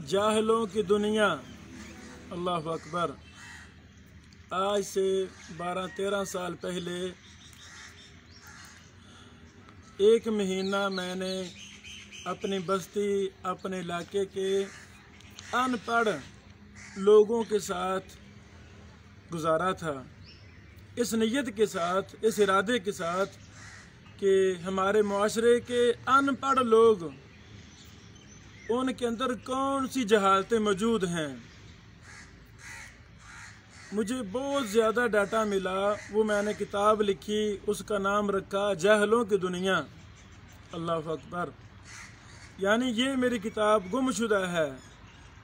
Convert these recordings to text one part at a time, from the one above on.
जाहिलों की दुनिया। अल्लाह अकबर। आज से 12-13 साल पहले एक महीना मैंने अपनी बस्ती, अपने इलाके के अनपढ़ लोगों के साथ गुजारा था, इस नीयत के साथ, इस इरादे के साथ कि हमारे मुआशरे के अनपढ़ लोग, उनके अंदर कौन सी जहालतें मौजूद हैं। मुझे बहुत ज़्यादा डाटा मिला, वो मैंने किताब लिखी, उसका नाम रखा जाहिलों की दुनिया। अल्लाह अकबर। यानी ये मेरी किताब गुमशुदा है,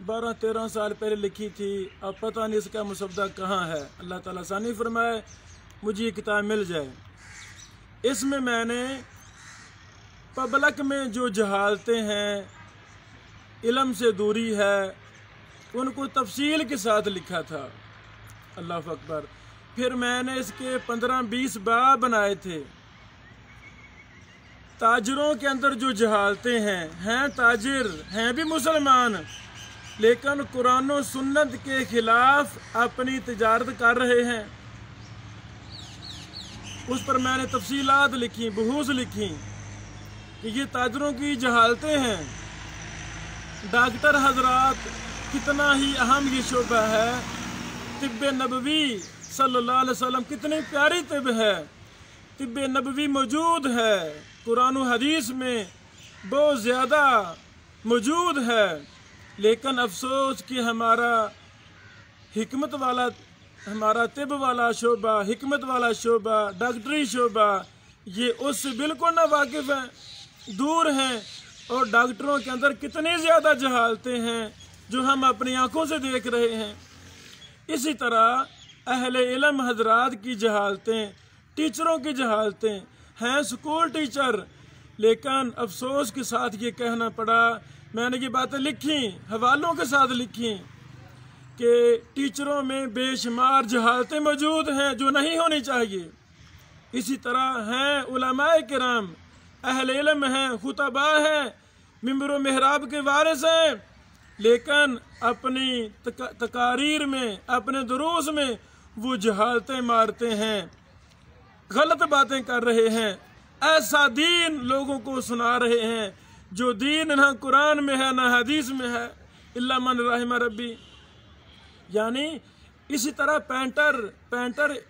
12-13 साल पहले लिखी थी। अब पता नहीं इसका मुसद्दा कहाँ है। अल्लाह ताला आसानी फरमाए मुझे ये किताब मिल जाए। इसमें मैंने पब्लिक में जो जहालतें हैं, इल्म से दूरी है, उनको तफसील के साथ लिखा था। अल्लाह अकबर। फिर मैंने इसके 15-20 बाब बनाए थे। ताजरों के अंदर जो जहालतें हैं ताजिर, हैं भी मुसलमान, लेकिन कुरान और सुन्नत के खिलाफ अपनी तिजारत कर रहे हैं। उस पर मैंने तफसीलात लिखी, बहूस लिखी कि ये ताजरों की जहालतें हैं। डॉक्टर हजरात, कितना ही अहम ये शोबा है। तिब्बे नबवी सल्लल्लाहु अलैहि वसल्लम, कितनी प्यारी तिब है। तिब्बे नबवी मौजूद है, कुरान और हदीस में बहुत ज़्यादा मौजूद है, लेकिन अफसोस कि हमारा हिकमत वाला, हमारा तिब वाला शोबा, हिकमत वाला शोबा, डॉक्टरी शोबा, ये उससे बिल्कुल ना वाकिफ़ हैं, दूर हैं। और डॉक्टरों के अंदर कितनी ज़्यादा जहालतें हैं जो हम अपनी आंखों से देख रहे हैं। इसी तरह अहले इल्म हजरात की जहालतें, टीचरों की जहालतें हैं। स्कूल टीचर, लेकिन अफसोस के साथ ये कहना पड़ा, मैंने ये बातें लिखी, हवालों के साथ लिखी, कि टीचरों में बेशुमार जहालतें मौजूद हैं जो नहीं होनी चाहिए। इसी तरह हैं उलमाए किराम, अहले इल्म हैं, खुतबा हैं, मिंबर मेहराब के वारिस हैं, लेकिन अपनी तकारीर में, अपने दुरूस में वो जहालतें मारते हैं, गलत बातें कर रहे हैं, ऐसा दीन लोगों को सुना रहे हैं जो दीन ना कुरान में है ना हदीस में है, इल्ला मन रहिम रब्बी। यानी इसी तरह पेंटर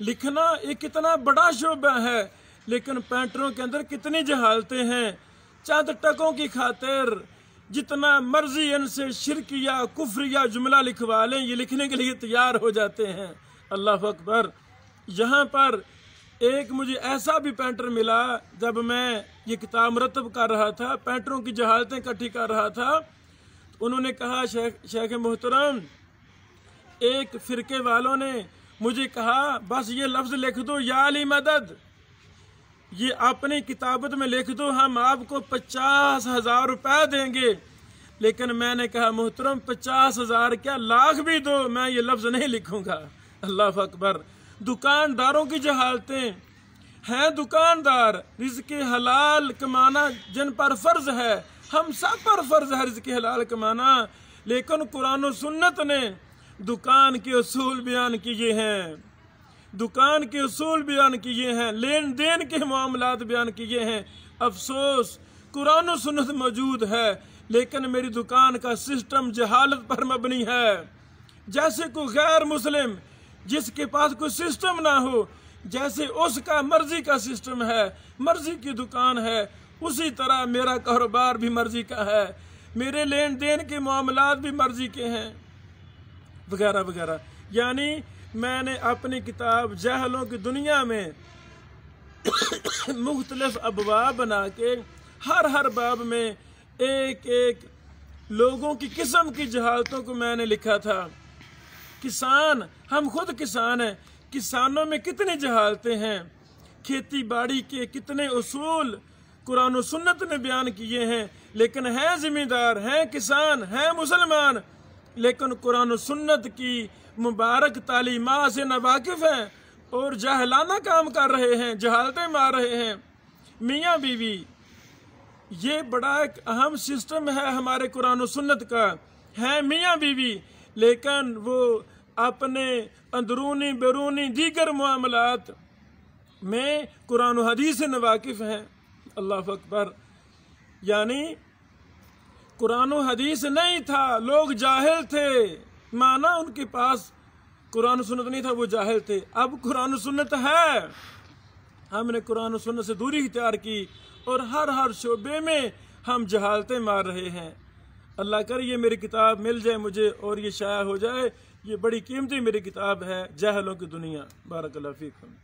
लिखना एक कितना बड़ा शोबा है, लेकिन पेंटरों के अंदर कितनी जहालतें हैं। चंद टकों की खातिर जितना मर्जी इनसे शिरकिया कुफ्रिया जुमला लिखवा लें, ये लिखने के लिए तैयार हो जाते हैं। अल्लाह अकबर। यहाँ पर एक मुझे ऐसा भी पेंटर मिला, जब मैं ये किताब मुरतब कर रहा था, पेंटरों की जहालतें इकट्ठी कर रहा था, तो उन्होंने कहा, शेख मोहतरम, एक फिरके वालों ने मुझे कहा बस ये लफ्ज़ लिख दो, या अली मदद, ये अपनी किताबत में लिख दो, हम आपको 50,000 रुपये देंगे। लेकिन मैंने कहा मोहतरम 50,000 क्या, लाख भी दो, मैं ये लफ्ज़ नहीं लिखूंगा। अल्लाह अकबर। दुकानदारों की जहालतें हैं। दुकानदार रिज़्क़ हलाल कमाना जिन पर फ़र्ज है, हम सब पर फ़र्ज है रिज़्क़ हलाल कमाना, लेकिन कुरान और सुन्नत ने दुकान के उसूल बयान किए हैं, दुकान के उसूल बयान किए हैं, लेन देन के मामलात बयान किए हैं। अफसोस कुरान और सुन्नत मौजूद है, लेकिन मेरी दुकान का सिस्टम जहालत पर मबनी है। जैसे कोई गैर मुस्लिम जिसके पास कोई सिस्टम ना हो, जैसे उसका मर्जी का सिस्टम है, मर्जी की दुकान है, उसी तरह मेरा कारोबार भी मर्जी का है, मेरे लेन देन के मामलात भी मर्जी के हैं, वगैरह वगैरह। यानी मैंने अपनी किताब जाहिलों की दुनिया में मुख्तलिफ अबवाब बना के हर बाब में एक एक लोगों की किस्म की जहालतों को मैंने लिखा था। किसान, हम खुद किसान हैं, किसानों में कितनी जहालतें हैं, खेती बाड़ी के कितने उसूल कुरान और सुन्नत ने बयान किए हैं, लेकिन हैं जिम्मेदार, हैं किसान, हैं मुसलमान, लेकिन कुरान और सुन्नत की मुबारक तालीमात से नावाकिफ हैं और जाहलाना काम कर रहे हैं, जहालतें मार रहे हैं। मियाँ बीवी, ये बड़ा एक अहम सिस्टम है हमारे कुरान और सुन्नत का हैं मियाँ बीवी, लेकिन वो अपने अंदरूनी बैरूनी दीगर मामलात में कुरान और हदीस से नावाकिफ हैं। अल्लाह अकबर। यानी कुरान और हदीस नहीं था, लोग जाहिल थे, माना उनके पास कुरान सुन्नत नहीं था, वो जाहिल थे। अब कुरान सुन्नत है, हमने कुरान सुन्नत से दूरी इख्तियार की और हर शोबे में हम जहालतें मार रहे हैं। अल्लाह करे ये मेरी किताब मिल जाए मुझे और ये शाया हो जाए। ये बड़ी कीमती मेरी किताब है, जाहिलों की दुनिया। बारक अल्लाह फीकुम।